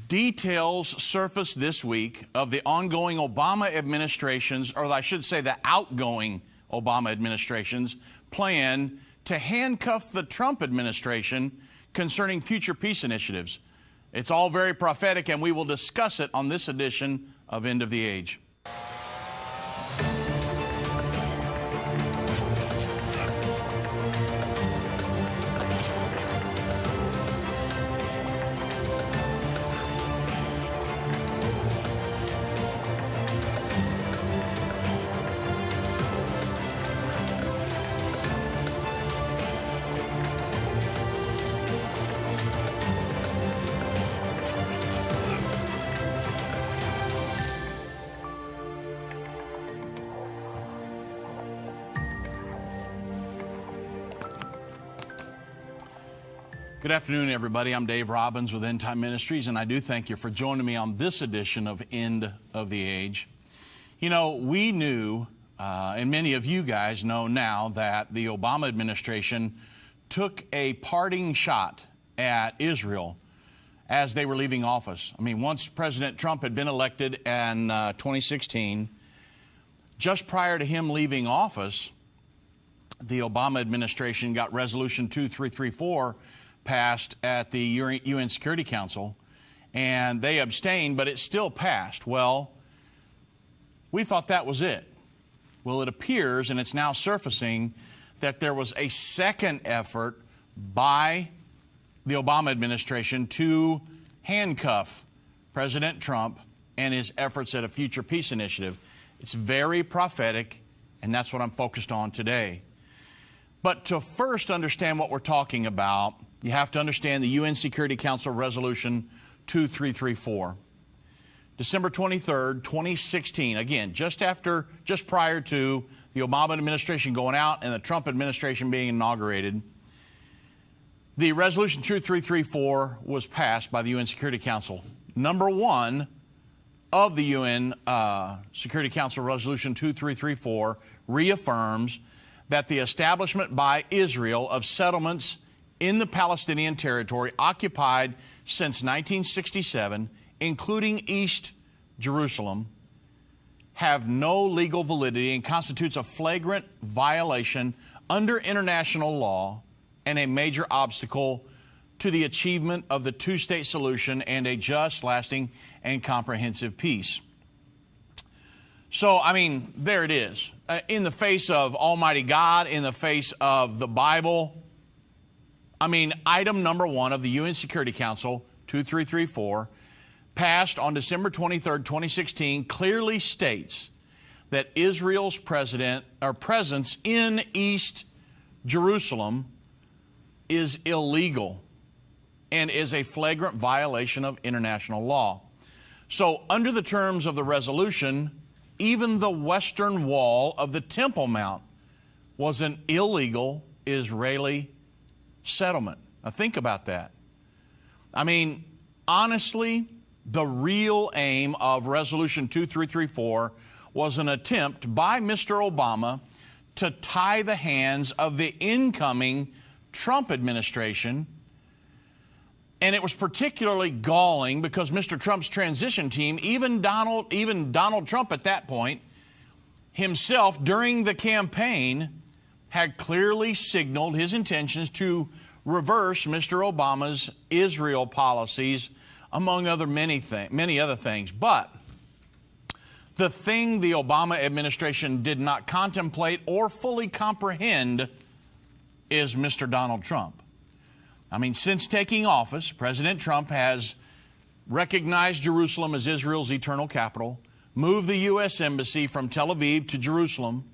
Details surfaced this week of the ongoing Obama administration's, or I should say the outgoing Obama administration's, plan to handcuff the Trump administration concerning future peace initiatives. It's all very prophetic, and we will discuss it on this edition of End of the Age. Good afternoon, everybody. I'm Dave Robbins with Endtime Ministries, and I do thank you for joining me on this edition of End of the Age. You know, we knew, and many of you guys know now, that the Obama administration took a parting shot at Israel as they were leaving office. I mean, once President Trump had been elected in 2016, just prior to him leaving office, the Obama administration got Resolution 2334 passed at the UN Security Council, and they abstained, but it still passed. Well, we thought that was it. Well, it appears, and it's now surfacing, that there was a second effort by the Obama administration to handcuff President Trump and his efforts at a future peace initiative. It's very prophetic, and that's what I'm focused on today. But to first understand what we're talking about, you have to understand the UN Security Council Resolution 2334. December 23rd, 2016, again, just prior to the Obama administration going out and the Trump administration being inaugurated, the Resolution 2334 was passed by the UN Security Council. Number one of the UN Security Council Resolution 2334 reaffirms that the establishment by Israel of settlements in the Palestinian territory occupied since 1967, including East Jerusalem, have no legal validity and constitutes a flagrant violation under international law and a major obstacle to the achievement of the two-state solution and a just, lasting, and comprehensive peace. So, I mean, there it is. In the face of Almighty God, in the face of the Bible, I mean, item number one of the UN Security Council, 2334, passed on December 23rd, 2016, clearly states that Israel's presence in East Jerusalem is illegal and is a flagrant violation of international law. So, under the terms of the resolution, even the western wall of the Temple Mount was an illegal Israeli settlement. Now think about that. I mean, honestly, the real aim of Resolution 2334 was an attempt by Mr. Obama to tie the hands of the incoming Trump administration. And it was particularly galling because Mr. Trump's transition team, even Donald Trump at that point, himself during the campaign, had clearly signaled his intentions to reverse Mr. Obama's Israel policies, among many other things. But the thing the Obama administration did not contemplate or fully comprehend is Mr. Donald Trump. I mean, since taking office, President Trump has recognized Jerusalem as Israel's eternal capital, moved the U.S. Embassy from Tel Aviv to Jerusalem,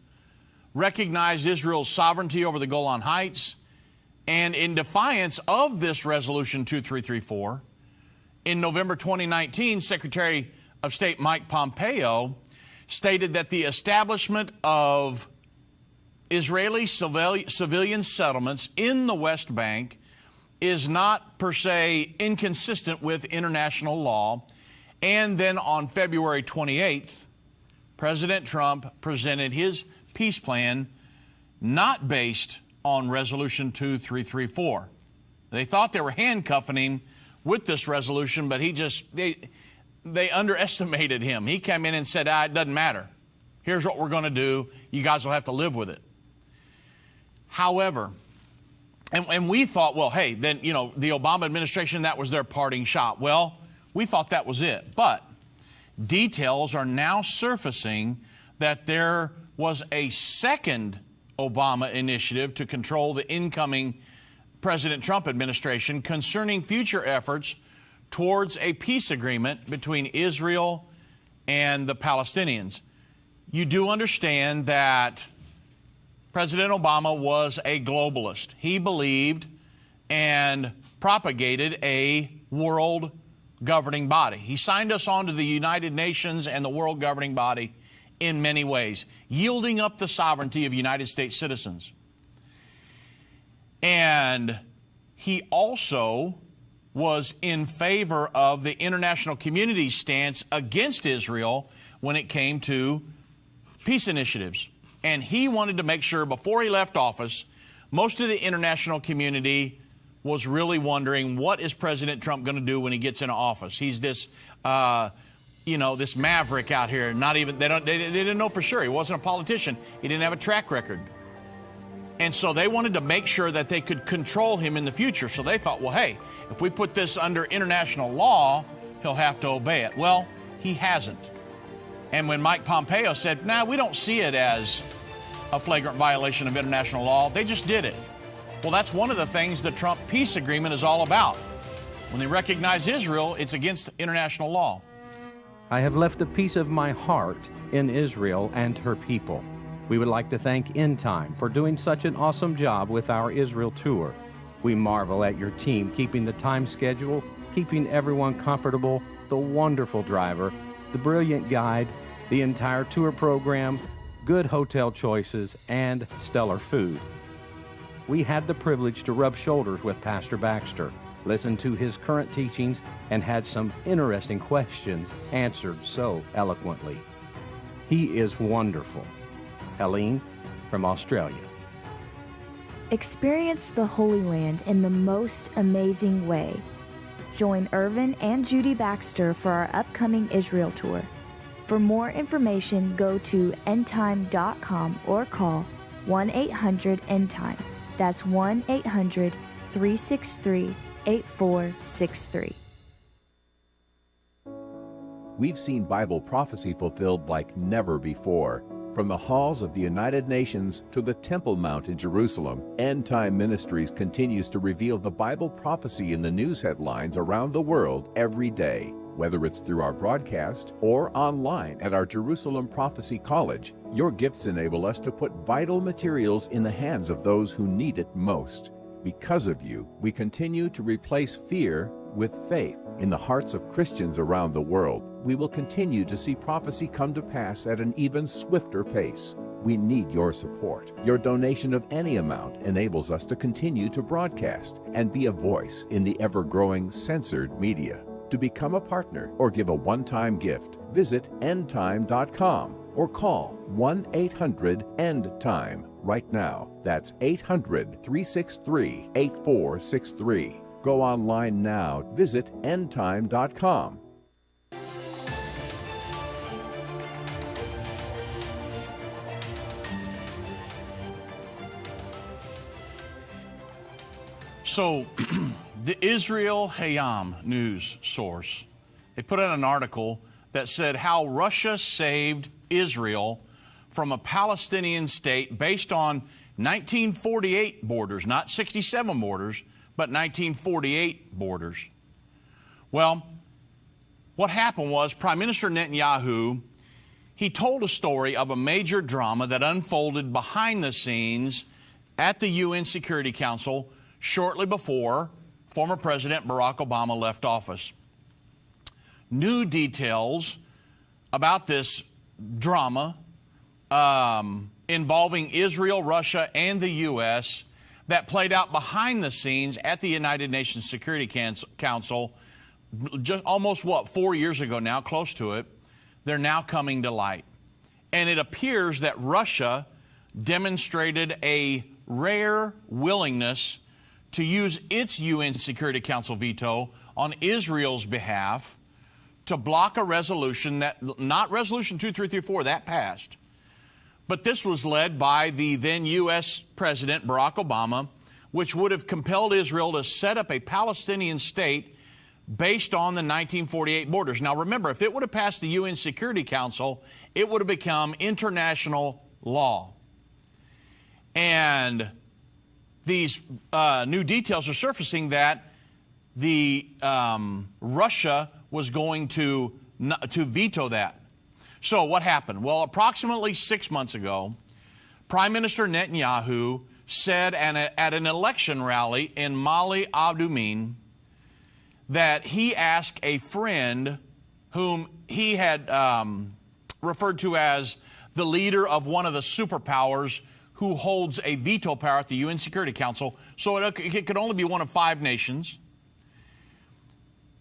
recognized Israel's sovereignty over the Golan Heights, and in defiance of this Resolution 2334, in November 2019, Secretary of State Mike Pompeo stated that the establishment of Israeli civilian settlements in the West Bank is not per se inconsistent with international law. And then on February 28th, President Trump presented his peace plan not based on Resolution 2334. They thought they were handcuffing him with this resolution, but they underestimated him. He came in and said, it doesn't matter. Here's what we're going to do. You guys will have to live with it. However, and we thought, well, hey, then, the Obama administration, that was their parting shot. Well, we thought that was it. But details are now surfacing that there was a second Obama initiative to control the incoming President Trump administration concerning future efforts towards a peace agreement between Israel and the Palestinians. You do understand that President Obama was a globalist. He believed and propagated a world governing body. He signed us on to the United Nations and the world governing body in many ways, yielding up the sovereignty of United States citizens. And he also was in favor of the international community's stance against Israel when it came to peace initiatives. And he wanted to make sure before he left office, most of the international community was really wondering, what is President Trump going to do when he gets into office? He's this, this maverick out here. Not even they didn't know for sure. He wasn't a politician. He didn't have a track record. And so they wanted to make sure that they could control him in the future. So they thought, well, hey, if we put this under international law, he'll have to obey it. Well, he hasn't. And when Mike Pompeo said, we don't see it as a flagrant violation of international law, they just did it. Well, that's one of the things the Trump peace agreement is all about. When they recognize Israel, it's against international law. I have left a piece of my heart in Israel and her people. We would like to thank Endtime for doing such an awesome job with our Israel tour. We marvel at your team keeping the time schedule, keeping everyone comfortable, the wonderful driver, the brilliant guide, the entire tour program, good hotel choices, and stellar food. We had the privilege to rub shoulders with Pastor Baxter, listen to his current teachings, and had some interesting questions answered so eloquently. He is wonderful. Helene from Australia. Experience the Holy Land in the most amazing way. Join Irvin and Judy Baxter for our upcoming Israel tour. For more information, go to endtime.com or call 1-800-ENDTIME. That's 1-800-363-8463. We've seen Bible prophecy fulfilled like never before. From the halls of the United Nations to the Temple Mount in Jerusalem, End Time Ministries continues to reveal the Bible prophecy in the news headlines around the world every day. Whether it's through our broadcast or online at our Jerusalem Prophecy College, your gifts enable us to put vital materials in the hands of those who need it most. Because of you, we continue to replace fear with faith in the hearts of Christians around the world. We will continue to see prophecy come to pass at an even swifter pace. We need your support. Your donation of any amount enables us to continue to broadcast and be a voice in the ever-growing censored media. To become a partner or give a one-time gift, visit endtime.com or call 1-800-END-TIME right now. That's 800-363-8463. Go online now. Visit endtime.com. So, the Israel Hayam news source, they put out an article that said how Russia saved Israel from a Palestinian state based on 1948 borders, not 67 borders, but 1948 borders. Well, what happened was Prime Minister Netanyahu, he told a story of a major drama that unfolded behind the scenes at the UN Security Council shortly before former President Barack Obama left office. New details about this drama involving Israel, Russia, and the U.S. that played out behind the scenes at the United Nations Security Council just almost, 4 years ago now, close to it. They're now coming to light. And it appears that Russia demonstrated a rare willingness to use its UN Security Council veto on Israel's behalf to block a resolution that, not Resolution 2334, that passed, but this was led by the then U.S. President Barack Obama, which would have compelled Israel to set up a Palestinian state based on the 1948 borders. Now remember, if it would have passed the UN Security Council, it would have become international law. And these new details are surfacing that the Russia was going to veto that. So what happened? Well, approximately 6 months ago, Prime Minister Netanyahu said at an election rally in Mali Adumim that he asked a friend whom he had referred to as the leader of one of the superpowers who holds a veto power at the UN Security Council, so it could only be one of 5 nations.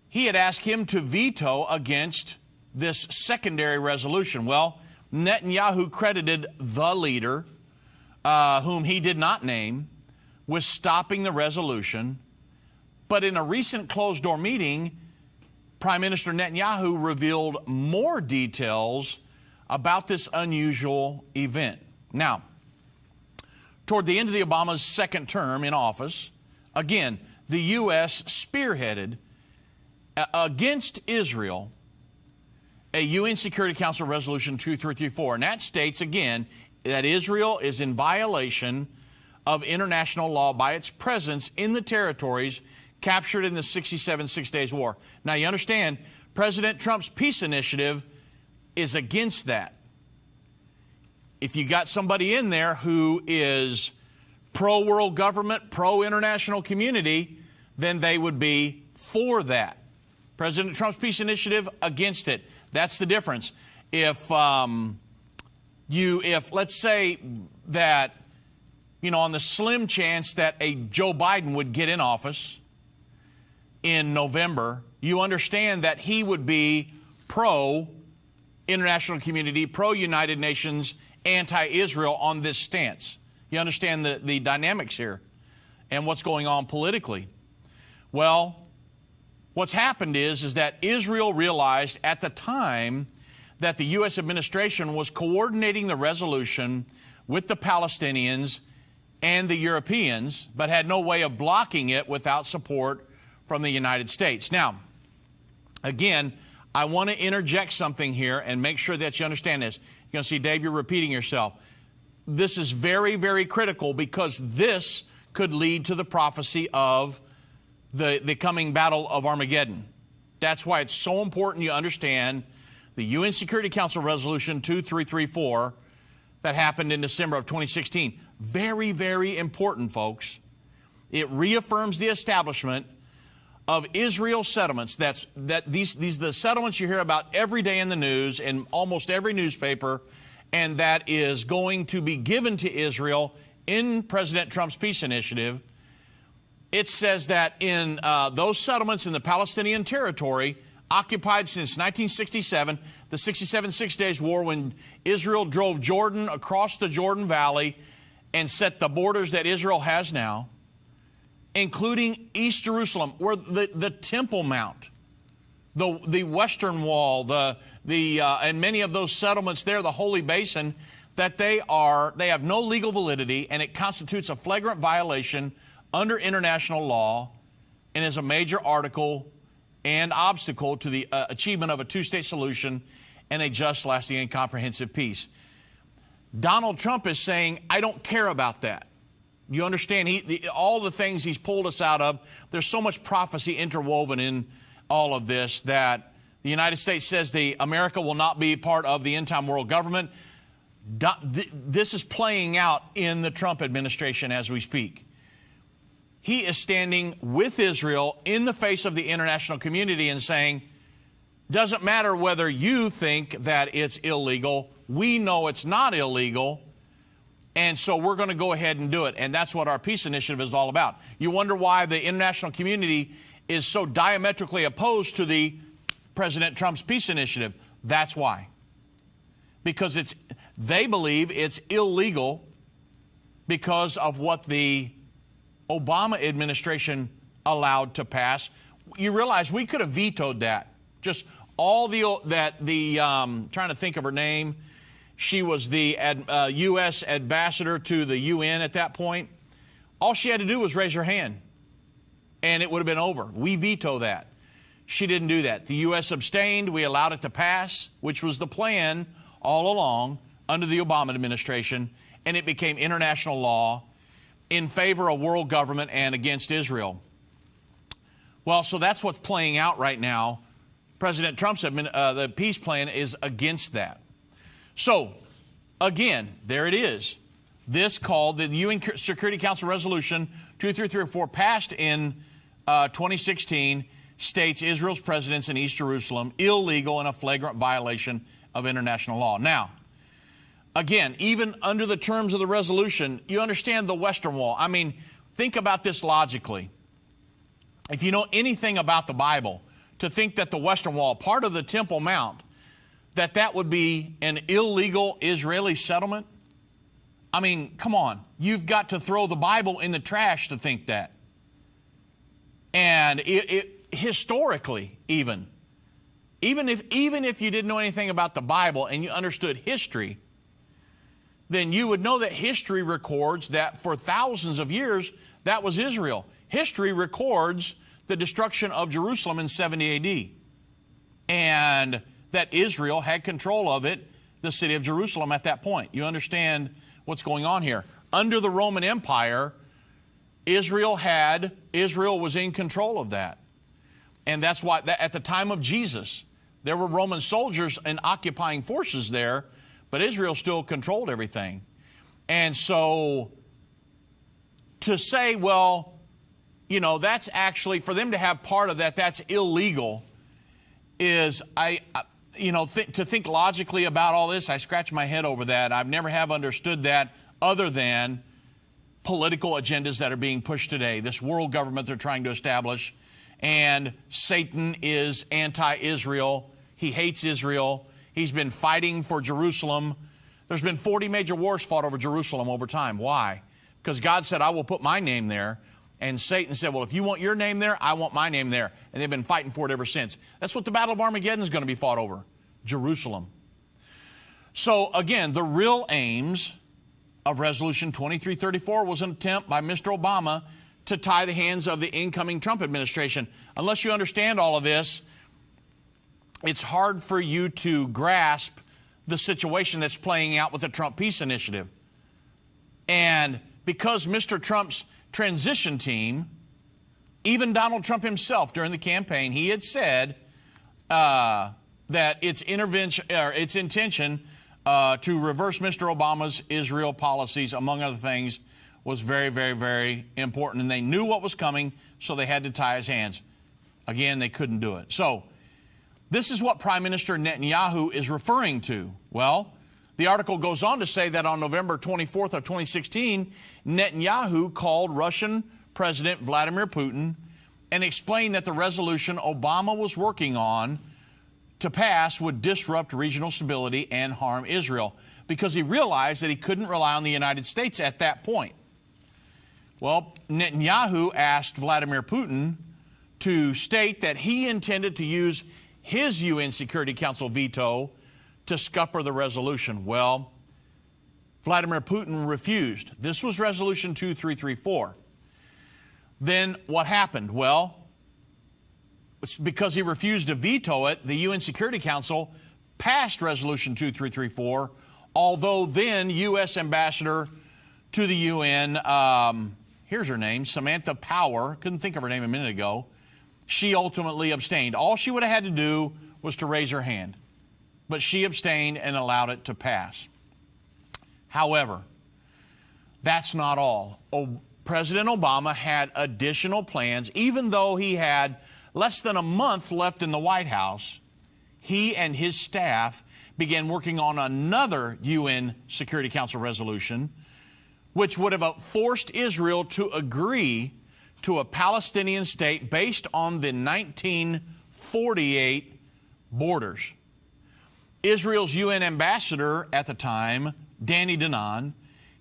He had asked him to veto against this secondary resolution. Well, Netanyahu credited the leader, whom he did not name, with stopping the resolution. But in a recent closed-door meeting, Prime Minister Netanyahu revealed more details about this unusual event. Now, toward the end of the Obama's second term in office, again, the U.S. spearheaded against Israel a UN Security Council Resolution 2334. And that states, again, that Israel is in violation of international law by its presence in the territories captured in the 67 Six Days War. Now, you understand, President Trump's peace initiative is against that. If you got somebody in there who is pro-world government, pro-international community, then they would be for that. President Trump's peace initiative, against it. That's the difference. If let's say that, on the slim chance that a Joe Biden would get in office in November, you understand that he would be pro-international community, pro-United Nations, anti-Israel on this stance. You understand the dynamics here and what's going on politically. Well, what's happened is that Israel realized at the time that the U.S. administration was coordinating the resolution with the Palestinians and the Europeans, but had no way of blocking it without support from the United States. Now, again, I want to interject something here and make sure that you understand this. You're going to see, Dave, you're repeating yourself. This is very, very critical because this could lead to the prophecy of the coming battle of Armageddon. That's why it's so important you understand the UN Security Council Resolution 2334 that happened in December of 2016. Very, very important, folks. It reaffirms the establishment of Israel settlements. These are the settlements you hear about every day in the news, in almost every newspaper, and that is going to be given to Israel in President Trump's peace initiative. It says that in those settlements in the Palestinian territory, occupied since 1967, the 67 Six Days War, when Israel drove Jordan across the Jordan Valley and set the borders that Israel has now, including East Jerusalem, where the Temple Mount, the Western Wall, and many of those settlements there, the Holy Basin, that they have no legal validity, and it constitutes a flagrant violation under international law and is a major article and obstacle to the achievement of a two-state solution and a just, lasting, and comprehensive peace. Donald Trump is saying, I don't care about that. You understand, all the things he's pulled us out of, there's so much prophecy interwoven in all of this that the United States says America will not be part of the end-time world government. This is playing out in the Trump administration as we speak. He is standing with Israel in the face of the international community and saying, doesn't matter whether you think that it's illegal, we know it's not illegal, and so we're going to go ahead and do it. And that's what our peace initiative is all about. You wonder why the international community is so diametrically opposed to the President Trump's peace initiative. That's why. Because they believe it's illegal because of what the Obama administration allowed to pass. You realize we could have vetoed that. Just all trying to think of her name. She was the U.S. ambassador to the UN at that point. All she had to do was raise her hand, and it would have been over. We veto that. She didn't do that. The U.S. abstained. We allowed it to pass, which was the plan all along under the Obama administration, and it became international law in favor of world government and against Israel. Well, so that's what's playing out right now. President Trump's the peace plan is against that. So, again, there it is. This called the UN Security Council Resolution 2334, passed in 2016, states Israel's presence in East Jerusalem illegal and a flagrant violation of international law. Now, again, even under the terms of the resolution, you understand the Western Wall. I mean, think about this logically. If you know anything about the Bible, to think that the Western Wall, part of the Temple Mount, that would be an illegal Israeli settlement? I mean, come on. You've got to throw the Bible in the trash to think that. And historically, even if you didn't know anything about the Bible and you understood history, then you would know that history records that for thousands of years, that was Israel. History records the destruction of Jerusalem in 70 A.D. and that Israel had control of it, the city of Jerusalem at that point. You understand what's going on here. Under the Roman Empire, Israel was in control of that. And that's why at the time of Jesus, there were Roman soldiers and occupying forces there, but Israel still controlled everything. And so to say, well, you know, that's actually, for them to have part of that, that's illegal, is, to think logically about all this, I scratch my head over that. I've never have understood that other than political agendas that are being pushed today, this world government they're trying to establish. And Satan is anti-Israel. He hates Israel. He's been fighting for Jerusalem. There's been 40 major wars fought over Jerusalem over time. Why? Because God said, I will put my name there. And Satan said, well, if you want your name there, I want my name there. And they've been fighting for it ever since. That's what the Battle of Armageddon is going to be fought over, Jerusalem. So, again, the real aims of Resolution 2334 was an attempt by Mr. Obama to tie the hands of the incoming Trump administration. Unless you understand all of this, it's hard for you to grasp the situation that's playing out with the Trump Peace Initiative. And because Mr. Trump's transition team, even Donald Trump himself during the campaign, he had said that its intention to reverse Mr. Obama's Israel policies, among other things, was very, very, very important. And they knew what was coming, so they had to tie his hands. Again, they couldn't do it. So this is what Prime Minister Netanyahu is referring to. Well, the article goes on to say that on November 24th of 2016, Netanyahu called Russian President Vladimir Putin and explained that the resolution Obama was working on to pass would disrupt regional stability and harm Israel, because he realized that he couldn't rely on the United States at that point. Well, Netanyahu asked Vladimir Putin to state that he intended to use his UN Security Council veto to scupper the resolution. Well, Vladimir Putin refused. This was Resolution 2334. Then what happened? Well, it's because he refused to veto it, the UN Security Council passed Resolution 2334, although then U.S. Ambassador to the UN, here's her name, Samantha Power, couldn't think of her name a minute ago, she ultimately abstained. All she would have had to do was to raise her hand, but she abstained and allowed it to pass. However, that's not all. President Obama had additional plans. Even though he had less than a month left in the White House, he and his staff began working on another UN Security Council resolution, which would have forced Israel to agree to a Palestinian state based on the 1948 borders. Israel's UN ambassador at the time, Danny Danon,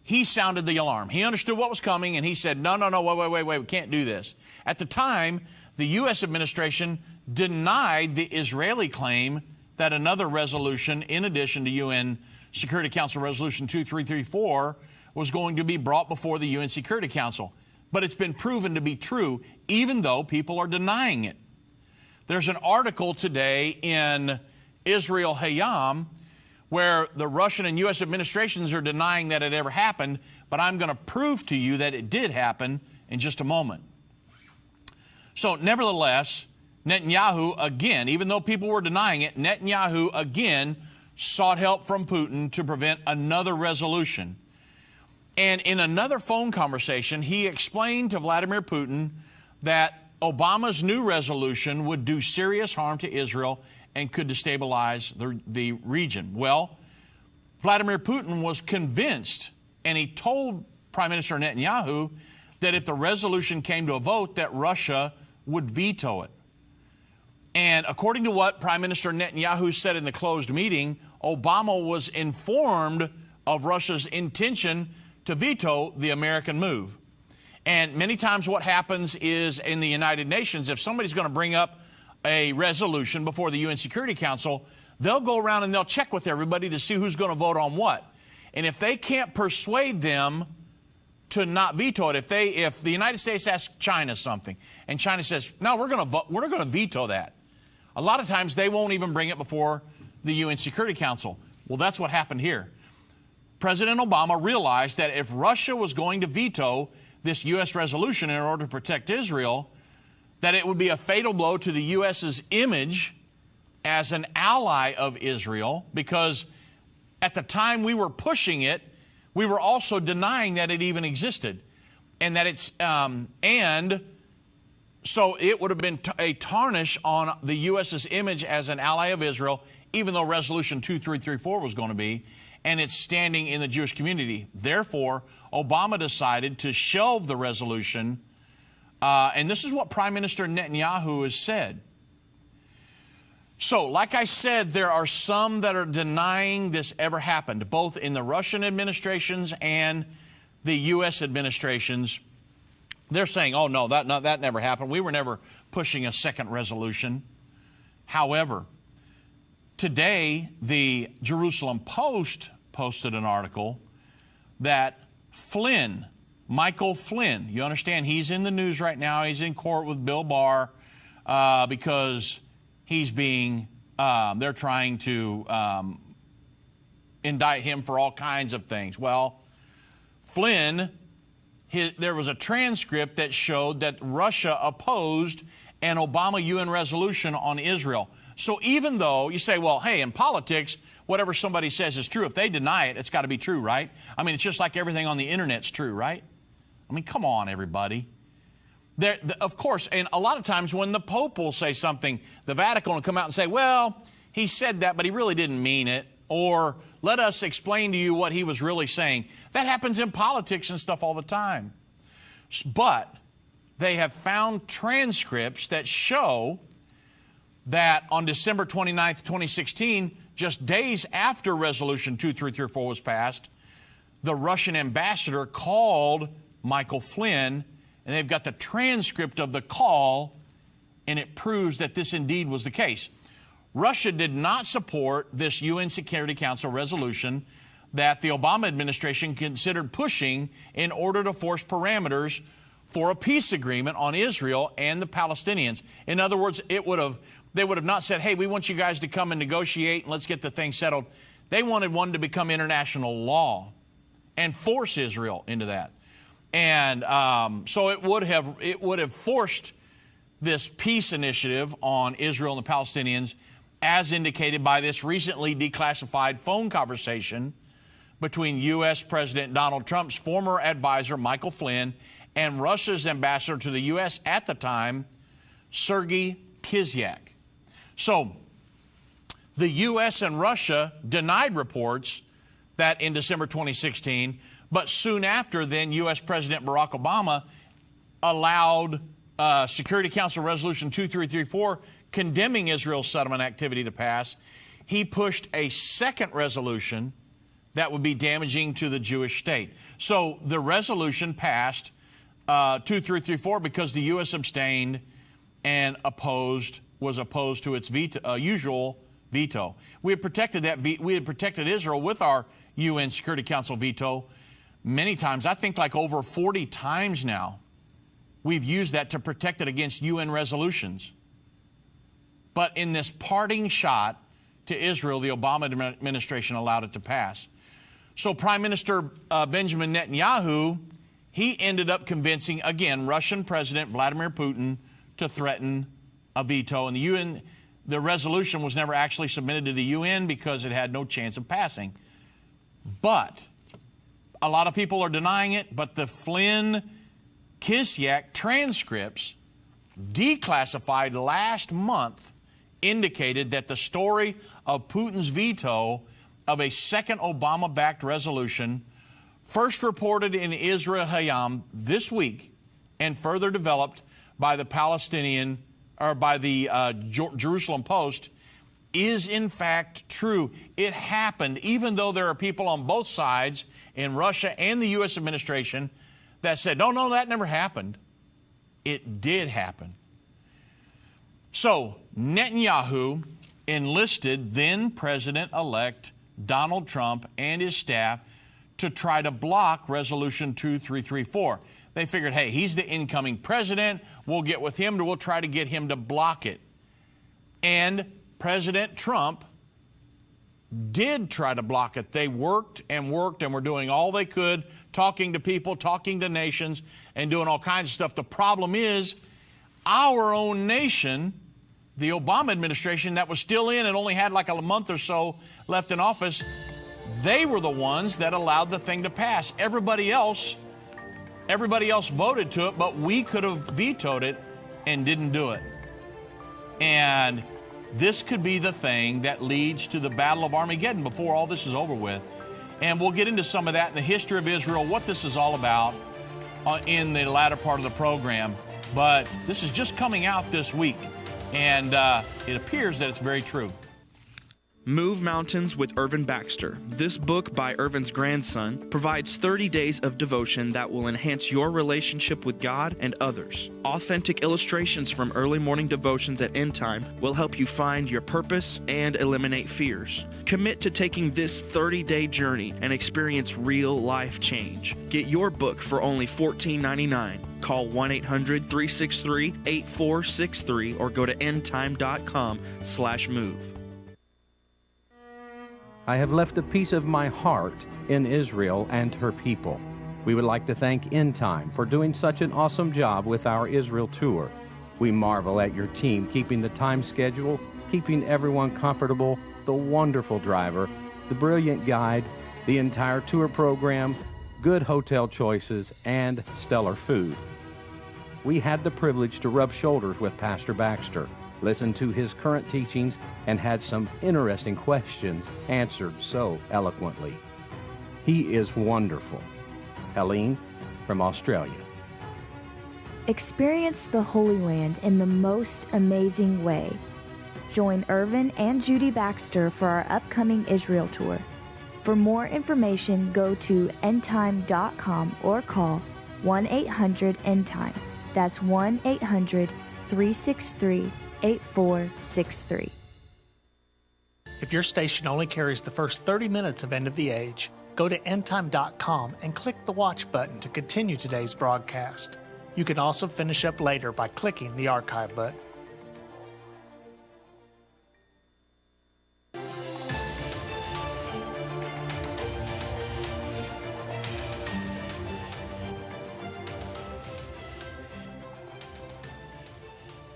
he sounded the alarm. He understood what was coming, and he said, no, wait, we can't do this. At the time, the U.S. administration denied the Israeli claim that another resolution, in addition to UN Security Council Resolution 2334, was going to be brought before the UN Security Council. But it's been proven to be true, even though people are denying it. There's an article today in Israel Hayam where the Russian and U.S. administrations are denying that it ever happened, but I'm going to prove to you that it did happen in just a moment. So nevertheless, Netanyahu again, even though people were denying it, Netanyahu again sought help from Putin to prevent another resolution. And in another phone conversation, he explained to Vladimir Putin that Obama's new resolution would do serious harm to Israel and could destabilize the region. Well, Vladimir Putin was convinced, and he told Prime Minister Netanyahu that if the resolution came to a vote, that Russia would veto it. And according to what Prime Minister Netanyahu said in the closed meeting, Obama was informed of Russia's intention to veto the American move. And many times what happens is in the United Nations, if somebody's going to bring up a resolution before the UN Security Council, they'll go around and they'll check with everybody to see who's going to vote on what. And if they can't persuade them to not veto it, if the United States asks China something and China says, no, we're going to veto that, a lot of times they won't even bring it before the UN Security Council. Well, that's what happened here. President Obama realized that if Russia was going to veto this U.S. resolution in order to protect Israel, that it would be a fatal blow to the U.S.'s image as an ally of Israel, because at the time we were pushing it, we were also denying that it even existed. And that so it would have been a tarnish on the U.S.'s image as an ally of Israel, even though Resolution 2334 was going to be, and it's standing in the Jewish community. Therefore, Obama decided to shelve the resolution. And this is what Prime Minister Netanyahu has said. So, like I said, there are some that are denying this ever happened, both in the Russian administrations and the U.S. administrations. They're saying, oh, no, that never happened. We were never pushing a second resolution. However, today, the Jerusalem Post posted an article that Michael Flynn, you understand, he's in the news right now. He's in court with Bill Barr because he's being, they're trying to indict him for all kinds of things. Well, Flynn, there was a transcript that showed that Russia opposed an Obama UN resolution on Israel. So even though you say, well, hey, in politics, whatever somebody says is true. If they deny it, it's got to be true, right? I mean, it's just like everything on the internet's true, right? I mean, come on, everybody. Of course, and a lot of times when the Pope will say something, the Vatican will come out and say, well, he said that, but he really didn't mean it. Or let us explain to you what he was really saying. That happens in politics and stuff all the time. But they have found transcripts that show that on December 29th, 2016, just days after Resolution 2334 was passed, the Russian ambassador called Michael Flynn, and they've got the transcript of the call, and it proves that this indeed was the case. Russia did not support this UN Security Council resolution that the Obama administration considered pushing in order to force parameters for a peace agreement on Israel and the Palestinians. In other words, they would have not said, hey, we want you guys to come and negotiate and let's get the thing settled. They wanted one to become international law and force Israel into that. And so it would have forced this peace initiative on Israel and the Palestinians, as indicated by this recently declassified phone conversation between U.S. President Donald Trump's former advisor, Michael Flynn, and Russia's ambassador to the U.S. at the time, Sergei Kislyak. So the U.S. and Russia denied reports that in December 2016, but soon after then, U.S. President Barack Obama allowed Security Council Resolution 2334 condemning Israel's settlement activity to pass. He pushed a second resolution that would be damaging to the Jewish state. So the resolution passed 2334 because the U.S. abstained and was opposed to its usual veto. We had protected Israel with our UN Security Council veto many times. I think like over 40 times now we've used that to protect it against UN resolutions. But in this parting shot to Israel, the Obama administration allowed it to pass. So Prime Minister Benjamin Netanyahu, he ended up convincing, again, Russian President Vladimir Putin to threaten a veto. And the resolution was never actually submitted to the UN because it had no chance of passing. But a lot of people are denying it, but the Flynn-Kislyak transcripts declassified last month indicated that the story of Putin's veto of a second Obama-backed resolution, first reported in Israel Hayam this week and further developed by the Jerusalem Post, is in fact true. It happened, even though there are people on both sides in Russia and the U.S. administration that said, no, that never happened. It did happen. So Netanyahu enlisted then President-elect Donald Trump and his staff to try to block Resolution 2334. They figured, hey, he's the incoming president. We'll get with him. We'll try to get him to block it. And President Trump did try to block it. They worked and were doing all they could, talking to people, talking to nations, and doing all kinds of stuff. The problem is our own nation, the Obama administration that was still in and only had like a month or so left in office, they were the ones that allowed the thing to pass. Everybody else voted to it, but we could have vetoed it and didn't do it. And this could be the thing that leads to the Battle of Armageddon before all this is over with. And we'll get into some of that in the history of Israel, what this is all about in the latter part of the program. But this is just coming out this week, and it appears that it's very true. Move Mountains with Irvin Baxter. This book by Irvin's grandson provides 30 days of devotion that will enhance your relationship with God and others. Authentic illustrations from early morning devotions at Endtime will help you find your purpose and eliminate fears. Commit to taking this 30-day journey and experience real life change. Get your book for only $14.99. Call 1-800-363-8463 or go to endtime.com/move. I have left a piece of my heart in Israel and her people. We would like to thank Endtime for doing such an awesome job with our Israel tour. We marvel at your team keeping the time schedule, keeping everyone comfortable, the wonderful driver, the brilliant guide, the entire tour program, good hotel choices, and stellar food. We had the privilege to rub shoulders with Pastor Baxter, listen to his current teachings, and had some interesting questions answered so eloquently. He is wonderful. Helene from Australia. Experience the Holy Land in the most amazing way. Join Irvin and Judy Baxter for our upcoming Israel tour. For more information, go to endtime.com or call 1-800-ENDTIME. That's 1-800-363-8463. If your station only carries the first 30 minutes of End of the Age, go to endtime.com and click the watch button to continue today's broadcast. You can also finish up later by clicking the archive button.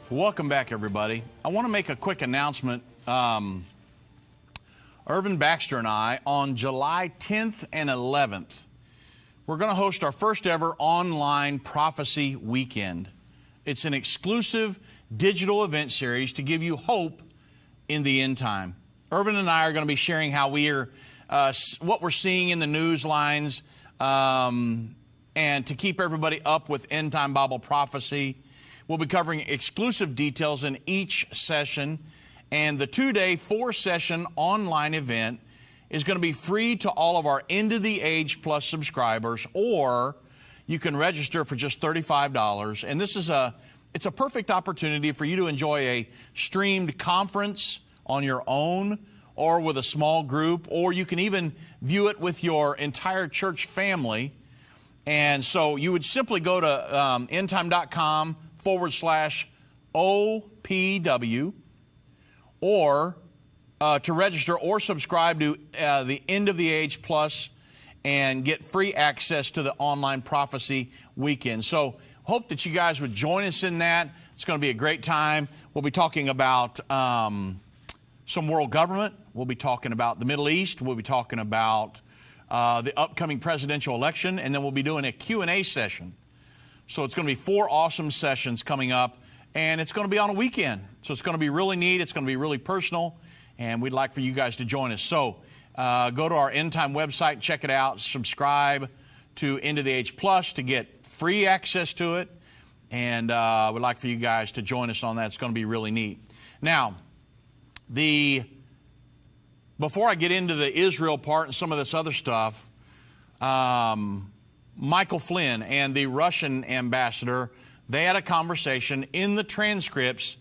Welcome back, everybody. I want to make a quick announcement. Irvin Baxter and I, on July 10th and 11th, we're going to host our first ever online prophecy weekend. It's an exclusive digital event series to give you hope in the end time. Irvin and I are going to be sharing how we are, what we're seeing in the news lines, and to keep everybody up with end time Bible prophecy. We'll be covering exclusive details in each session, and the 2-day, 4-session online event is going to be free to all of our End of the Age Plus subscribers, or you can register for just $35. And this is it's a perfect opportunity for you to enjoy a streamed conference on your own or with a small group, or you can even view it with your entire church family. And so you would simply go to endtime.com/OPW or to register or subscribe to the End of the Age Plus and get free access to the online prophecy weekend. So hope that you guys would join us in that. It's going to be a great time. We'll be talking about some world government. We'll be talking about the Middle East. We'll be talking about the upcoming presidential election, and then we'll be doing a Q&A session. So it's going to be 4 awesome sessions coming up, and it's going to be on a weekend. So it's going to be really neat. It's going to be really personal, and we'd like for you guys to join us. So go to our End Time website, check it out, subscribe to End of the Age Plus to get free access to it, and we'd like for you guys to join us on that. It's going to be really neat. Now, before I get into the Israel part and some of this other stuff, Michael Flynn and the Russian ambassador, they had a conversation. In the transcripts,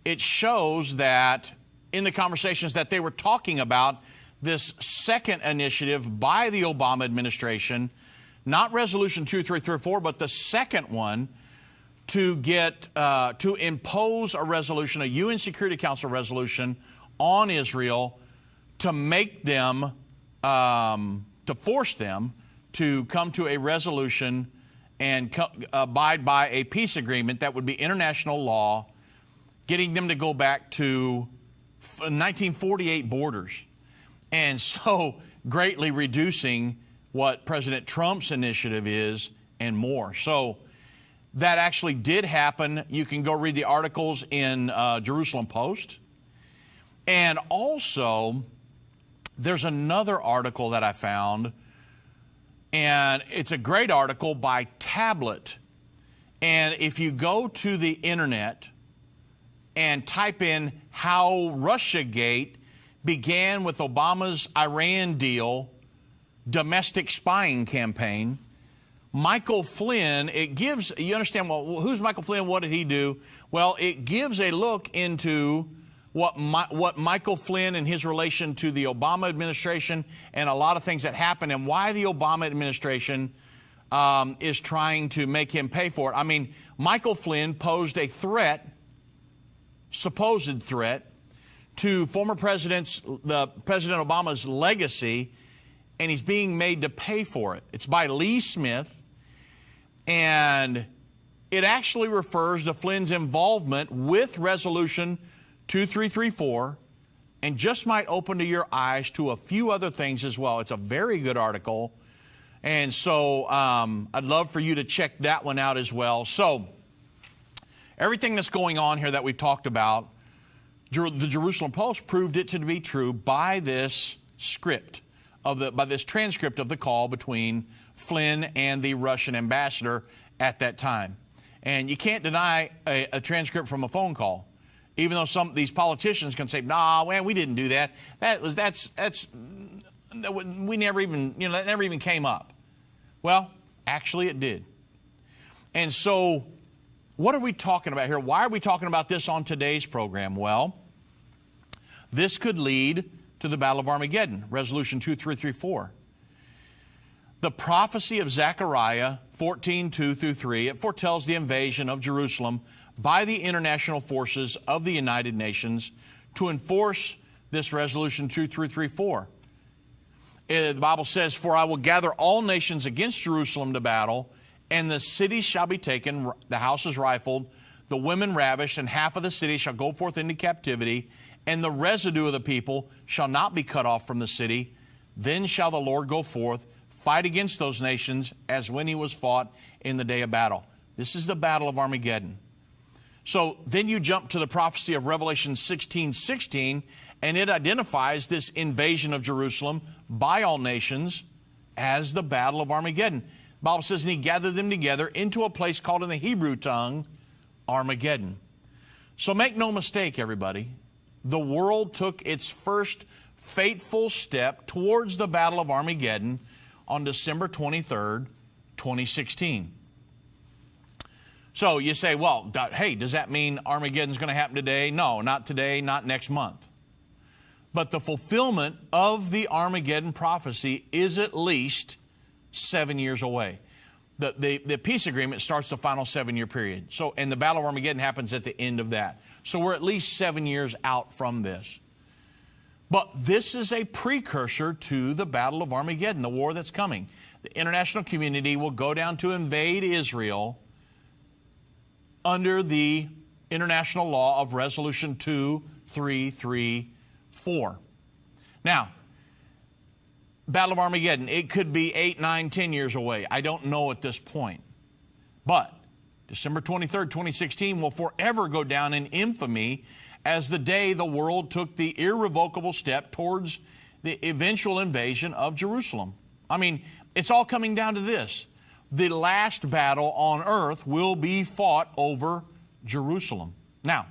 it shows that in the conversations that they were talking about this second initiative by the Obama administration, not Resolution 2334, but the second one to impose a resolution, a UN Security Council resolution on Israel to make them, to force them to come to a resolution and abide by a peace agreement that would be international law, getting them to go back to 1948 borders, and so greatly reducing what President Trump's initiative is and more. So that actually did happen. You can go read the articles in Jerusalem Post. And also, there's another article that I found, and it's a great article by Tablet. And if you go to the internet and type in how Russiagate began with Obama's Iran deal, domestic spying campaign, Michael Flynn, it gives, you understand, well, who's Michael Flynn? What did he do? Well, it gives a look into what Michael Flynn and his relation to the Obama administration and a lot of things that happened, and why the Obama administration is trying to make him pay for it. I mean, Michael Flynn posed a threat, supposed threat, to former President Obama's legacy, and he's being made to pay for it. It's by Lee Smith, and it actually refers to Flynn's involvement with Resolution 2334, and just might open to your eyes to a few other things as well. It's a very good article, and so I'd love for you to check that one out as well. So everything that's going on here that we've talked about, the Jerusalem Post proved it to be true by this script by this transcript of the call between Flynn and the Russian ambassador at that time. And you can't deny a transcript from a phone call, even though some of these politicians can say, "Nah, man, we didn't do that. We never even, that never even came up." Well, actually, it did. And so, what are we talking about here? Why are we talking about this on today's program? Well, this could lead to the Battle of Armageddon, Resolution 2334. The prophecy of Zechariah 14:2-3, it foretells the invasion of Jerusalem by the international forces of the United Nations to enforce this Resolution 2334. The Bible says, "For I will gather all nations against Jerusalem to battle, and the city shall be taken, the houses rifled, the women ravished, and half of the city shall go forth into captivity, and the residue of the people shall not be cut off from the city. Then shall the Lord go forth, fight against those nations as when he was fought in the day of battle." This is the Battle of Armageddon. So then you jump to the prophecy of Revelation 16:16, and it identifies this invasion of Jerusalem by all nations as the Battle of Armageddon. The Bible says, "And he gathered them together into a place called in the Hebrew tongue Armageddon." So make no mistake, everybody, the world took its first fateful step towards the Battle of Armageddon on December 23rd, 2016. So you say, well, hey, does that mean Armageddon's going to happen today? No, not today, not next month. But the fulfillment of the Armageddon prophecy is at least 7 years away. The peace agreement starts the final 7-year period. So, and the Battle of Armageddon happens at the end of that. So we're at least 7 years out from this. But this is a precursor to the Battle of Armageddon, the war that's coming. The international community will go down to invade Israel under the international law of Resolution 2334. Now, Battle of Armageddon, it could be 8, 9, 10 years away. I don't know at this point. But December 23rd, 2016 will forever go down in infamy as the day the world took the irrevocable step towards the eventual invasion of Jerusalem. I mean, it's all coming down to this. The last battle on earth will be fought over Jerusalem. Now,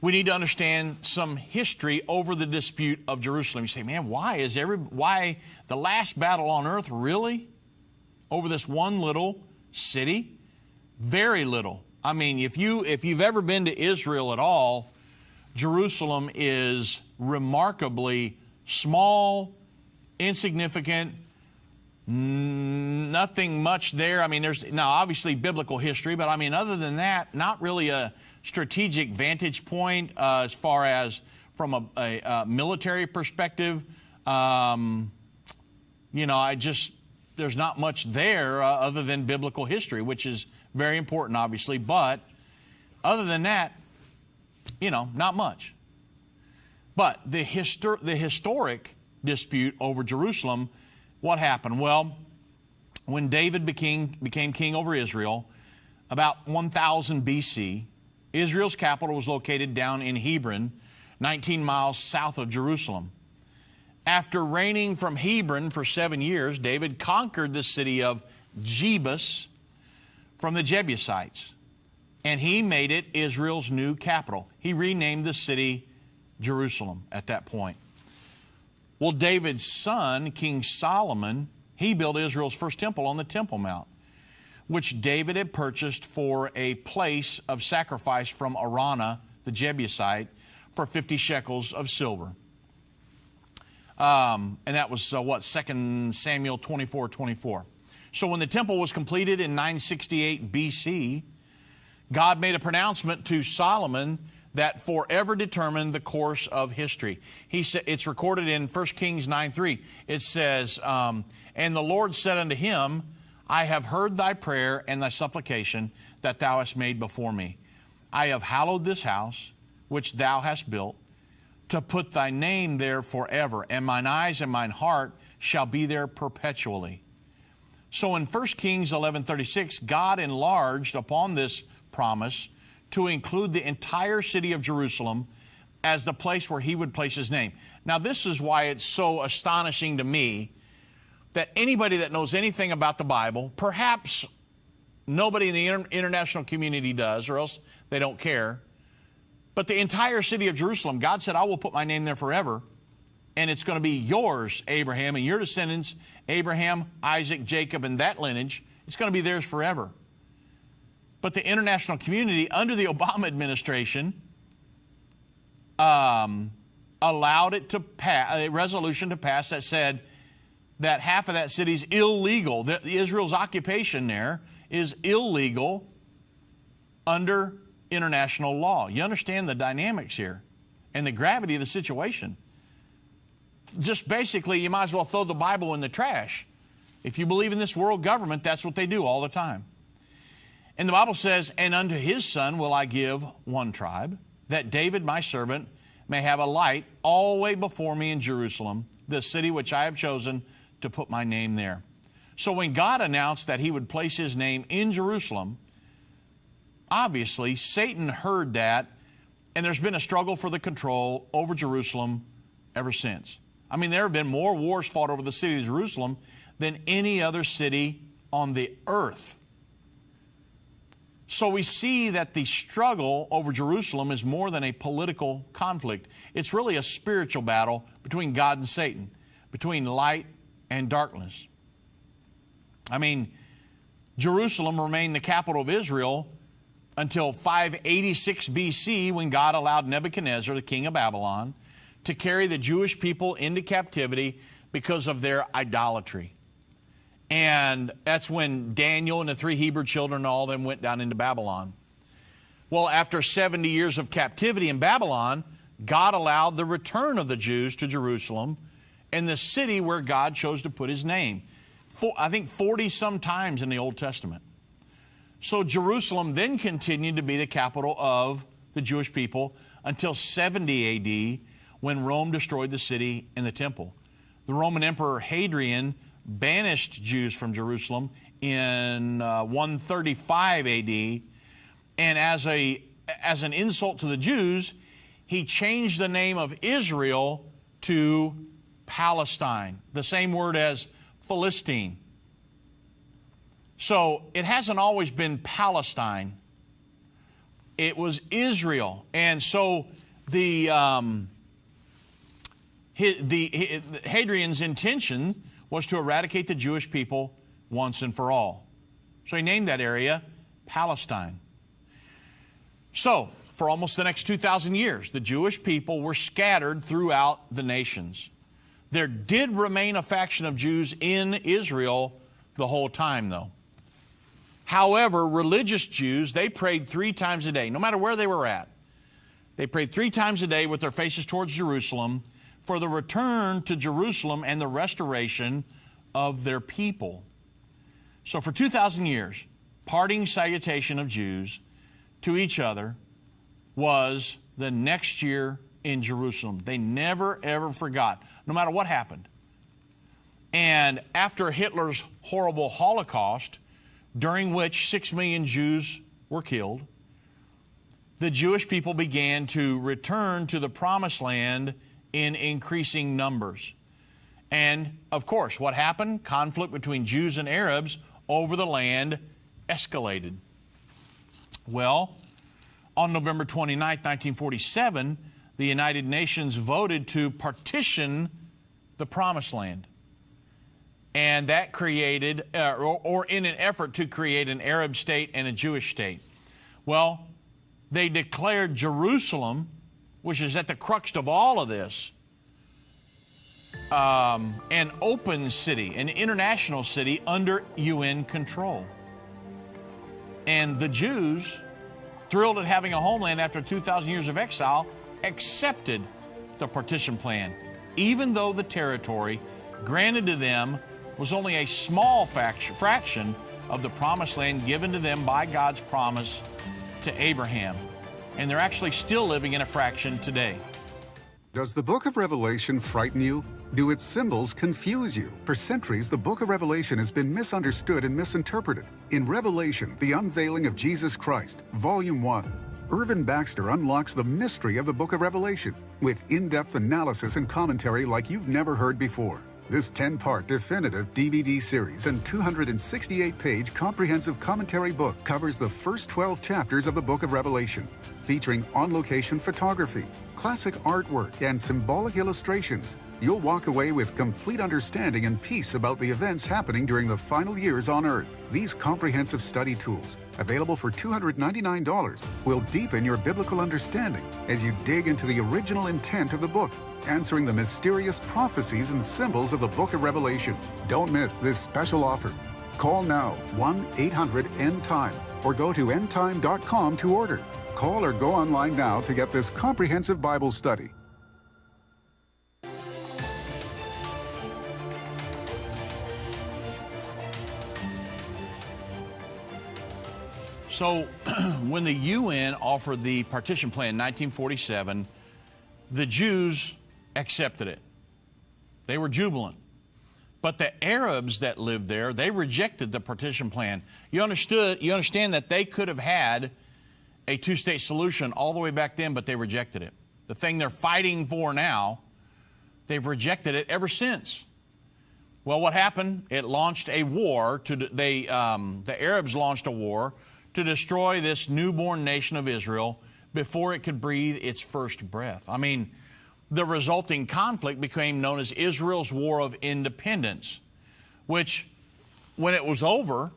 we need to understand some history over the dispute of Jerusalem. You say, man, why the last battle on earth, really? Over this one little city? Very little. I mean, if you've ever been to Israel at all, Jerusalem is remarkably small, insignificant, nothing much there. I mean, there's now obviously biblical history, but I mean, other than that, not really a strategic vantage point as far as from a military perspective. You know, there's not much there other than biblical history, which is very important, obviously. But other than that, you know, not much. But the historic dispute over Jerusalem, what happened? Well, when David became king over Israel, about 1000 BC, Israel's capital was located down in Hebron, 19 miles south of Jerusalem. After reigning from Hebron for 7 years, David conquered the city of Jebus from the Jebusites, and he made it Israel's new capital. He renamed the city Jerusalem at that point. Well, David's son, King Solomon, he built Israel's first temple on the Temple Mount, which David had purchased for a place of sacrifice from Araunah, the Jebusite, for 50 shekels of silver. And that was, 2 Samuel 24:24. So when the temple was completed in 968 BC, God made a pronouncement to Solomon that forever determined the course of history. He said, it's recorded in 1 Kings 9:3. It says, and the Lord said unto him, I have heard thy prayer and thy supplication that thou hast made before me. I have hallowed this house, which thou hast built, to put thy name there forever, and mine eyes and mine heart shall be there perpetually. So in 1 Kings 11:36, God enlarged upon this promise to include the entire city of Jerusalem as the place where he would place his name. Now, this is why it's so astonishing to me that anybody that knows anything about the Bible, perhaps nobody in the international community does, or else they don't care, but the entire city of Jerusalem, God said, I will put my name there forever, and it's going to be yours, Abraham, and your descendants, Abraham, Isaac, Jacob, and that lineage, it's going to be theirs forever. But the international community, under the Obama administration, allowed it to pass, a resolution to pass that said that half of that city is illegal. Israel's occupation there is illegal under international law. You understand the dynamics here and the gravity of the situation. Just basically, you might as well throw the Bible in the trash. If you believe in this world government, that's what they do all the time. And the Bible says, and unto his son will I give one tribe, that David my servant may have a light always before me in Jerusalem, the city which I have chosen to put my name there. So when God announced that he would place his name in Jerusalem, obviously Satan heard that, and there's been a struggle for the control over Jerusalem ever since. I mean, there have been more wars fought over the city of Jerusalem than any other city on the earth. So we see that the struggle over Jerusalem is more than a political conflict. It's really a spiritual battle between God and Satan, between light and darkness. I mean, Jerusalem remained the capital of Israel until 586 BC, when God allowed Nebuchadnezzar, the king of Babylon, to carry the Jewish people into captivity because of their idolatry. And that's when Daniel and the 3 Hebrew children and all of them went down into Babylon. Well, after 70 years of captivity in Babylon, God allowed the return of the Jews to Jerusalem and the city where God chose to put His name. I think 40-some times in the Old Testament. So Jerusalem then continued to be the capital of the Jewish people until 70 A.D., when Rome destroyed the city and the temple. The Roman Emperor Hadrian banished Jews from Jerusalem in 135 A.D., and as an insult to the Jews, he changed the name of Israel to Palestine, the same word as Philistine. So it hasn't always been Palestine. It was Israel. And so Hadrian's intention was to eradicate the Jewish people once and for all. So he named that area Palestine. So for almost the next 2,000 years, the Jewish people were scattered throughout the nations. There did remain a faction of Jews in Israel the whole time, though. However, religious Jews, they prayed 3 times a day, no matter where they were at. They prayed 3 times a day with their faces towards Jerusalem for the return to Jerusalem and the restoration of their people. So for 2,000 years, parting salutation of Jews to each other was the next year in Jerusalem. They never, ever forgot, no matter what happened. And after Hitler's horrible Holocaust, during which 6 million Jews were killed, the Jewish people began to return to the Promised Land in increasing numbers. And, of course, what happened? Conflict between Jews and Arabs over the land escalated. Well, on November 29, 1947, the United Nations voted to partition the Promised Land. And that created, or in an effort to create an Arab state and a Jewish state. Well, they declared Jerusalem, which is at the crux of all of this, an open city, an international city under UN control. And the Jews, thrilled at having a homeland after 2,000 years of exile, accepted the partition plan, even though the territory granted to them was only a small fraction of the promised land given to them by God's promise to Abraham. And they're actually still living in a fraction today. Does the book of Revelation frighten you? Do its symbols confuse you? For centuries, the book of Revelation has been misunderstood and misinterpreted. In Revelation, the unveiling of Jesus Christ, Volume 1, Irvin Baxter unlocks the mystery of the book of Revelation with in-depth analysis and commentary like you've never heard before. This 10-part definitive DVD series and 268-page comprehensive commentary book covers the first 12 chapters of the book of Revelation, featuring on-location photography, classic artwork, and symbolic illustrations. You'll walk away with complete understanding and peace about the events happening during the final years on Earth. These comprehensive study tools, available for $299, will deepen your biblical understanding as you dig into the original intent of the book, answering the mysterious prophecies and symbols of the book of Revelation. Don't miss this special offer. Call now, 1-800-END-TIME, or go to endtime.com to order. Call or go online now to get this comprehensive Bible study. So when the UN offered the partition plan in 1947, the Jews accepted it. They were jubilant. But the Arabs that lived there, they rejected the partition plan. You understand that they could have had a two-state solution all the way back then, but they rejected it. The thing they're fighting for now, they've rejected it ever since. Well, what happened? It launched a war. The Arabs launched a war to destroy this newborn nation of Israel before it could breathe its first breath. I mean, the resulting conflict became known as Israel's War of Independence, which, when it was over,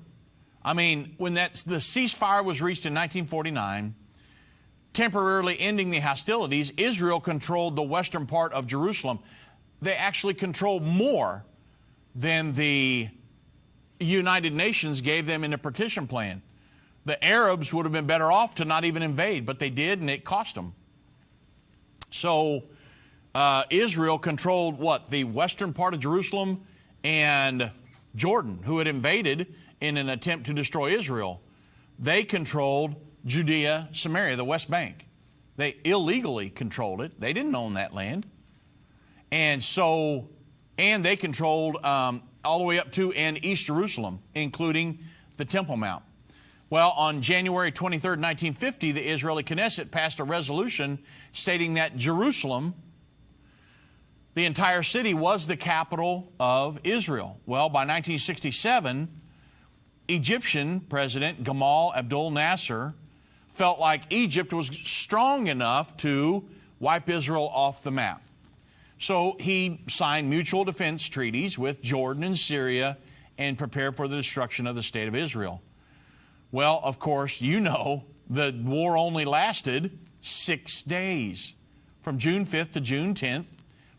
I mean, when the ceasefire was reached in 1949, temporarily ending the hostilities, Israel controlled the western part of Jerusalem. They actually controlled more than the United Nations gave them in the partition plan. The Arabs would have been better off to not even invade, but they did, and it cost them. So Israel controlled what? The western part of Jerusalem and Jordan, who had invaded in an attempt to destroy Israel. They controlled Judea, Samaria, the West Bank. They illegally controlled it. They didn't own that land. And they controlled all the way up to and East Jerusalem, including the Temple Mount. Well, on January 23, 1950, the Israeli Knesset passed a resolution stating that Jerusalem, the entire city, was the capital of Israel. Well, by 1967, Egyptian President Gamal Abdel Nasser felt like Egypt was strong enough to wipe Israel off the map. So he signed mutual defense treaties with Jordan and Syria and prepared for the destruction of the state of Israel. Well, of course, you know, the war only lasted 6 days, from June 5th to June 10th,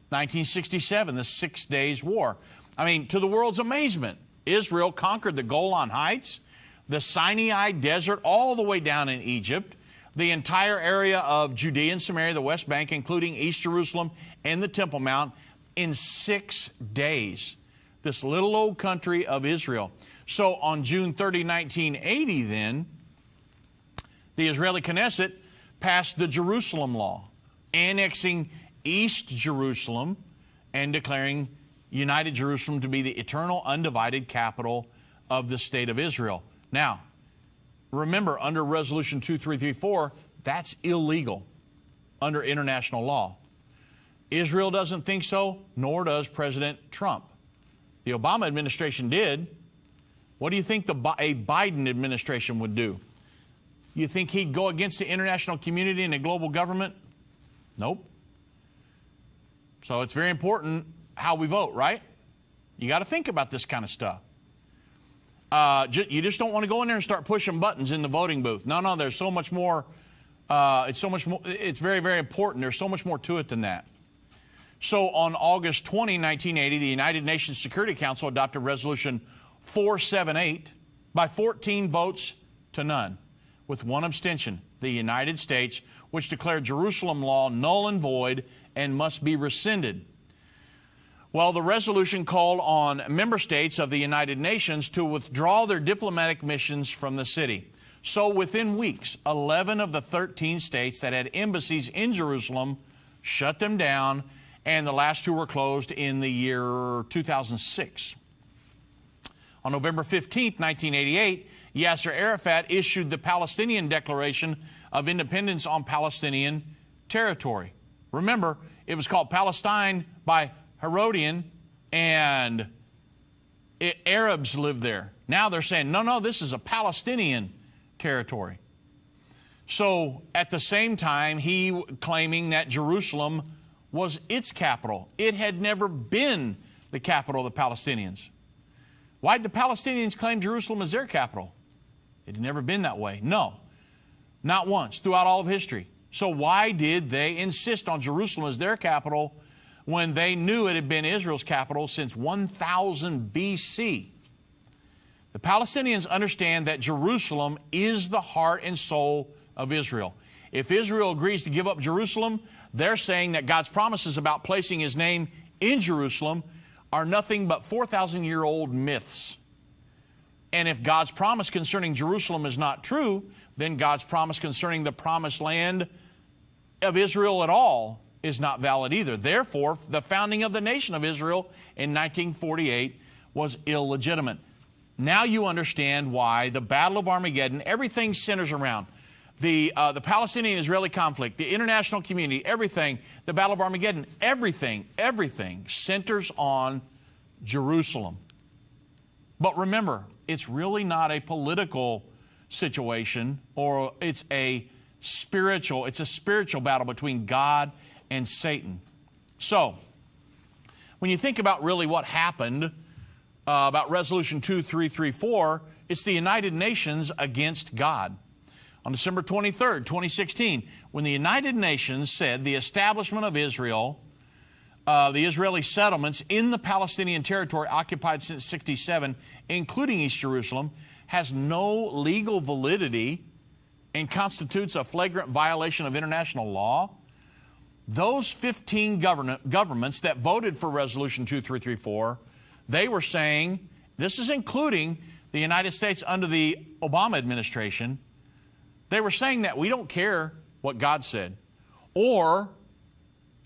1967, the 6 days war. I mean, to the world's amazement, Israel conquered the Golan Heights, the Sinai Desert, all the way down in Egypt, the entire area of Judea and Samaria, the West Bank, including East Jerusalem and the Temple Mount, in 6 days. This little old country of Israel. So on June 30, 1980 then, the Israeli Knesset passed the Jerusalem Law, annexing East Jerusalem and declaring United Jerusalem to be the eternal, undivided capital of the state of Israel. Now, remember, under Resolution 2334, that's illegal under international law. Israel doesn't think so, nor does President Trump. The Obama administration did. What do you think a Biden administration would do? You think he'd go against the international community and the global government? Nope. So it's very important how we vote, right? You got to think about this kind of stuff. You just don't want to go in there and start pushing buttons in the voting booth. No, there's so much more. It's so much more. It's very, very important. There's so much more to it than that. So on August 20, 1980, the United Nations Security Council adopted Resolution 478 by 14 votes to none, with one abstention, the United States, which declared Jerusalem law null and void and must be rescinded. Well, the resolution called on member states of the United Nations to withdraw their diplomatic missions from the city. So within weeks, 11 of the 13 states that had embassies in Jerusalem shut them down, and the last two were closed in the year 2006. On November 15, 1988, Yasser Arafat issued the Palestinian Declaration of Independence on Palestinian territory. Remember, it was called Palestine by Herodian, and Arabs lived there. Now they're saying, no, this is a Palestinian territory. So at the same time, he claiming that Jerusalem was its capital. It had never been the capital of the Palestinians. Why did the Palestinians claim Jerusalem as their capital? It had never been that way. No, not once throughout all of history. So why did they insist on Jerusalem as their capital when they knew it had been Israel's capital since 1000 BC? The Palestinians understand that Jerusalem is the heart and soul of Israel. If Israel agrees to give up Jerusalem, they're saying that God's promises about placing His name in Jerusalem are nothing but 4,000-year-old myths. And if God's promise concerning Jerusalem is not true, then God's promise concerning the promised land of Israel at all is not valid either. Therefore, the founding of the nation of Israel in 1948 was illegitimate. Now you understand why the Battle of Armageddon, everything centers around the Palestinian-Israeli conflict, the international community, everything, the Battle of Armageddon, everything centers on Jerusalem. But remember, it's really not a political situation, or it's a spiritual battle between God and Satan. So, when you think about really what happened about Resolution 2334, it's the United Nations against God. On December 23rd, 2016, when the United Nations said the establishment of Israel, the Israeli settlements in the Palestinian territory occupied since 1967, including East Jerusalem, has no legal validity and constitutes a flagrant violation of international law, those 15 governments that voted for Resolution 2334, they were saying, this is including the United States under the Obama administration, they were saying that we don't care what God said, or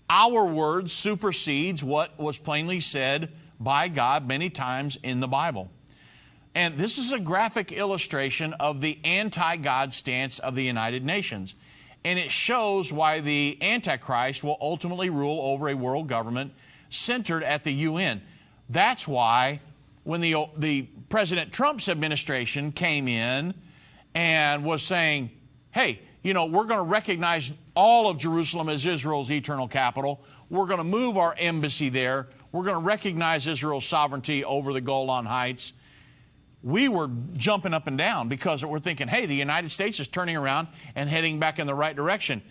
our word supersedes what was plainly said by God many times in the Bible. And this is a graphic illustration of the anti-God stance of the United Nations. And it shows why the Antichrist will ultimately rule over a world government centered at the UN. That's why when the President Trump's administration came in and was saying, hey, you know, we're going to recognize all of Jerusalem as Israel's eternal capital. We're going to move our embassy there. We're going to recognize Israel's sovereignty over the Golan Heights. We were jumping up and down because we're thinking, hey, the United States is turning around and heading back in the right direction.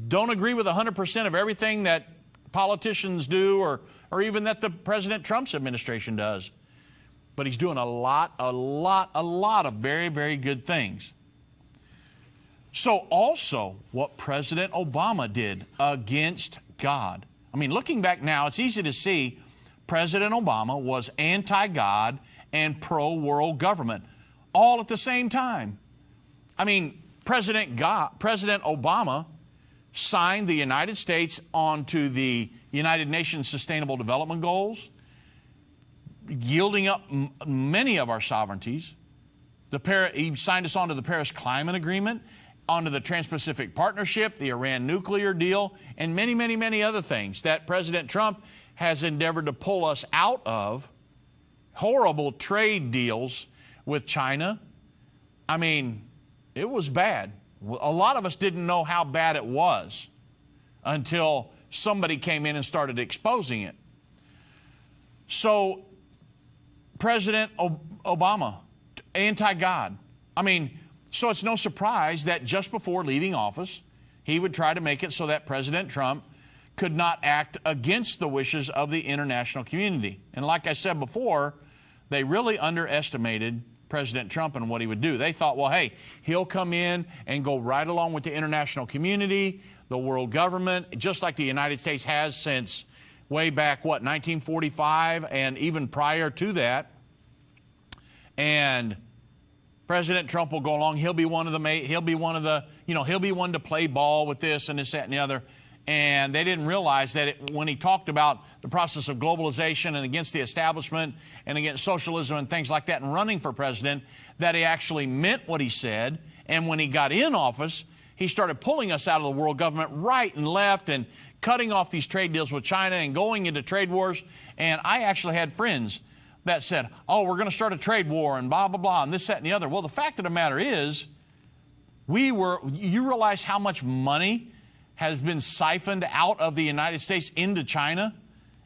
Don't agree with 100% of everything that politicians do or even that the President Trump's administration does. But he's doing a lot of very, very good things. So also what President Obama did against God. I mean, looking back now, it's easy to see President Obama was anti-God and pro-world government all at the same time. I mean, President Obama signed the United States onto the United Nations Sustainable Development Goals, yielding up many of our sovereignties. He signed us onto the Paris Climate Agreement, onto the Trans-Pacific Partnership, the Iran nuclear deal, and many, many, many other things that President Trump has endeavored to pull us out of. Horrible trade deals with China. I mean, it was bad. A lot of us didn't know how bad it was until somebody came in and started exposing it. So, President Obama, anti-God. I mean, so it's no surprise that just before leaving office, he would try to make it so that President Trump could not act against the wishes of the international community. And like I said before, they really underestimated President Trump and what he would do. They thought, well, hey, he'll come in and go right along with the international community, the world government, just like the United States has since way back, 1945, and even prior to that. And President Trump will go along. He'll be one to play ball with this and this, that, and the other. And they didn't realize that when he talked about the process of globalization and against the establishment and against socialism and things like that and running for president, that he actually meant what he said. And when he got in office, he started pulling us out of the world government right and left and cutting off these trade deals with China and going into trade wars. And I actually had friends that said, oh, we're going to start a trade war and blah, blah, blah, and this, that, and the other. Well, the fact of the matter is, you realize how much money has been siphoned out of the United States into China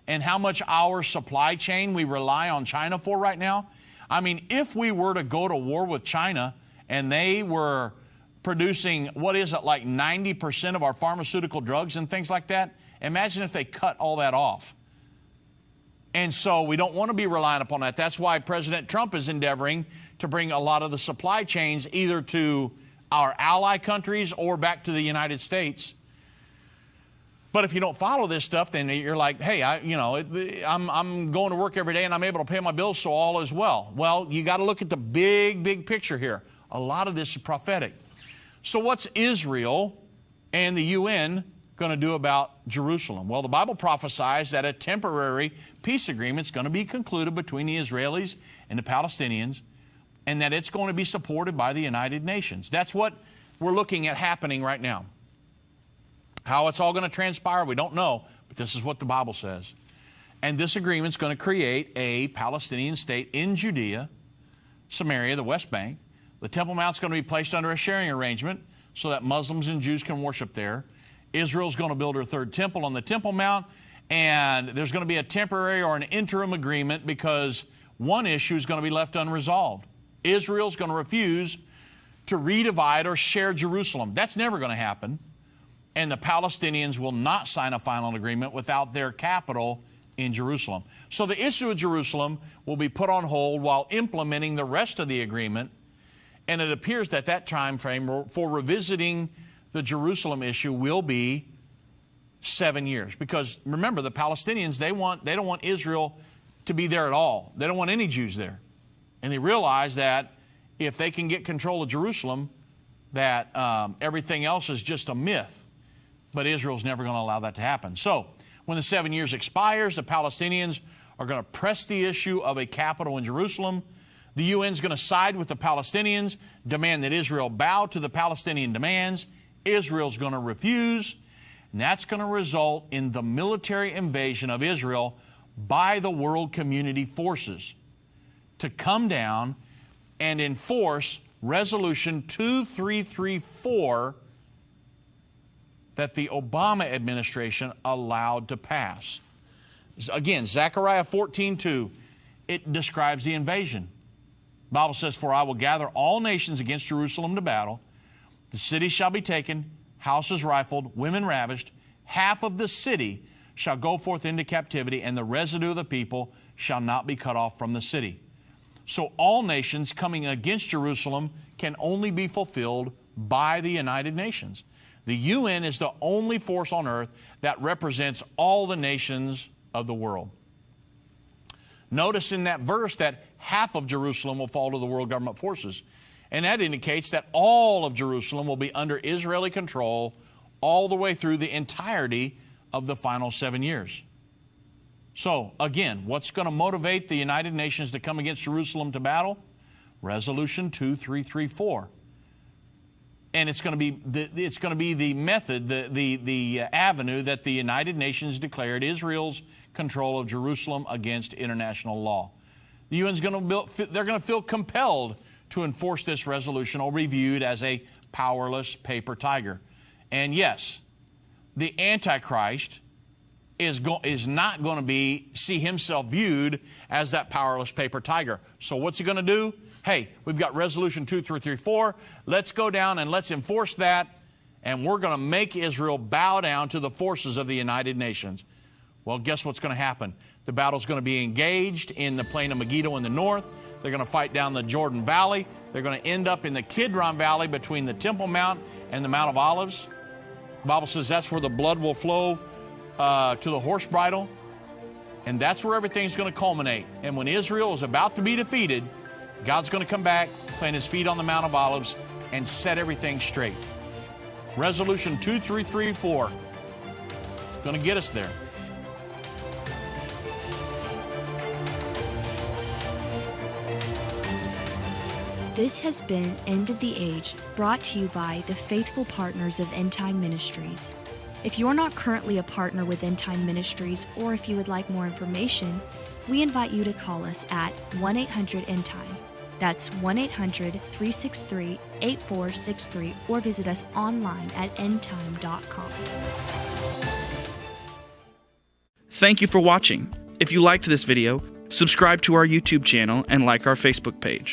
and how much our supply chain we rely on China for right now? I mean, if we were to go to war with China and they were producing, what is it, like 90% of our pharmaceutical drugs and things like that, imagine if they cut all that off. And so we don't want to be relying upon that. That's why President Trump is endeavoring to bring a lot of the supply chains either to our ally countries or back to the United States. But if you don't follow this stuff, then you're like, hey, I'm going to work every day and I'm able to pay my bills, so all is well. Well, you got to look at the big, big picture here. A lot of this is prophetic. So what's Israel and the UN going to do about Jerusalem? Well, the Bible prophesies that a temporary peace agreement is going to be concluded between the Israelis and the Palestinians, and that it's going to be supported by the United Nations. That's what we're looking at happening right now. How it's all going to transpire, we don't know, but this is what the Bible says. And this agreement is going to create a Palestinian state in Judea, Samaria, the West Bank, The Temple Mount's going to be placed under a sharing arrangement so that Muslims and Jews can worship there. Israel's going to build her third temple on the Temple Mount, and there's going to be a temporary or an interim agreement because one issue is going to be left unresolved. Israel's going to refuse to redivide or share Jerusalem. That's never going to happen. And the Palestinians will not sign a final agreement without their capital in Jerusalem. So the issue of Jerusalem will be put on hold while implementing the rest of the agreement. And it appears that that time frame for revisiting the Jerusalem issue will be 7 years. Because remember, the Palestinians, they don't want Israel to be there at all. They don't want any Jews there. And they realize that if they can get control of Jerusalem, that everything else is just a myth. But Israel's never going to allow that to happen. So when the 7 years expires, the Palestinians are going to press the issue of a capital in Jerusalem. The UN is going to side with the Palestinians, demand that Israel bow to the Palestinian demands. Israel's going to refuse, and that's going to result in the military invasion of Israel by the world community forces to come down and enforce Resolution 2334 that the Obama administration allowed to pass. Again, Zechariah 14:2, it describes the invasion. The Bible says, "For I will gather all nations against Jerusalem to battle. The city shall be taken, houses rifled, women ravished. Half of the city shall go forth into captivity, and the residue of the people shall not be cut off from the city." So all nations coming against Jerusalem can only be fulfilled by the United Nations. The UN is the only force on earth that represents all the nations of the world. Notice in that verse that half of Jerusalem will fall to the world government forces. And that indicates that all of Jerusalem will be under Israeli control all the way through the entirety of the final 7 years. So, again, what's going to motivate the United Nations to come against Jerusalem to battle? Resolution 2334. And it's going to be the method, the avenue that the United Nations declared Israel's control of Jerusalem against international law. The UN's they're going to feel compelled to enforce this resolution or be viewed as a powerless paper tiger. And yes, the Antichrist is not going to see himself viewed as that powerless paper tiger. So what's he going to do? Hey, we've got Resolution 2334. Let's go down and let's enforce that, and we're going to make Israel bow down to the forces of the United Nations. Well, guess what's going to happen? The battle's going to be engaged in the plain of Megiddo in the north. They're going to fight down the Jordan Valley. They're going to end up in the Kidron Valley between the Temple Mount and the Mount of Olives. The Bible says that's where the blood will flow to the horse bridle. And that's where everything's going to culminate. And when Israel is about to be defeated, God's going to come back, plant His feet on the Mount of Olives, and set everything straight. Resolution 2334 is going to get us there. This has been End of the Age, brought to you by the faithful partners of Endtime Ministries. If you're not currently a partner with Endtime Ministries, or if you would like more information, we invite you to call us at 1-800-ENDTIME. That's 1-800-363-8463, or visit us online at endtime.com. Thank you for watching. If you liked this video, subscribe to our YouTube channel and like our Facebook page.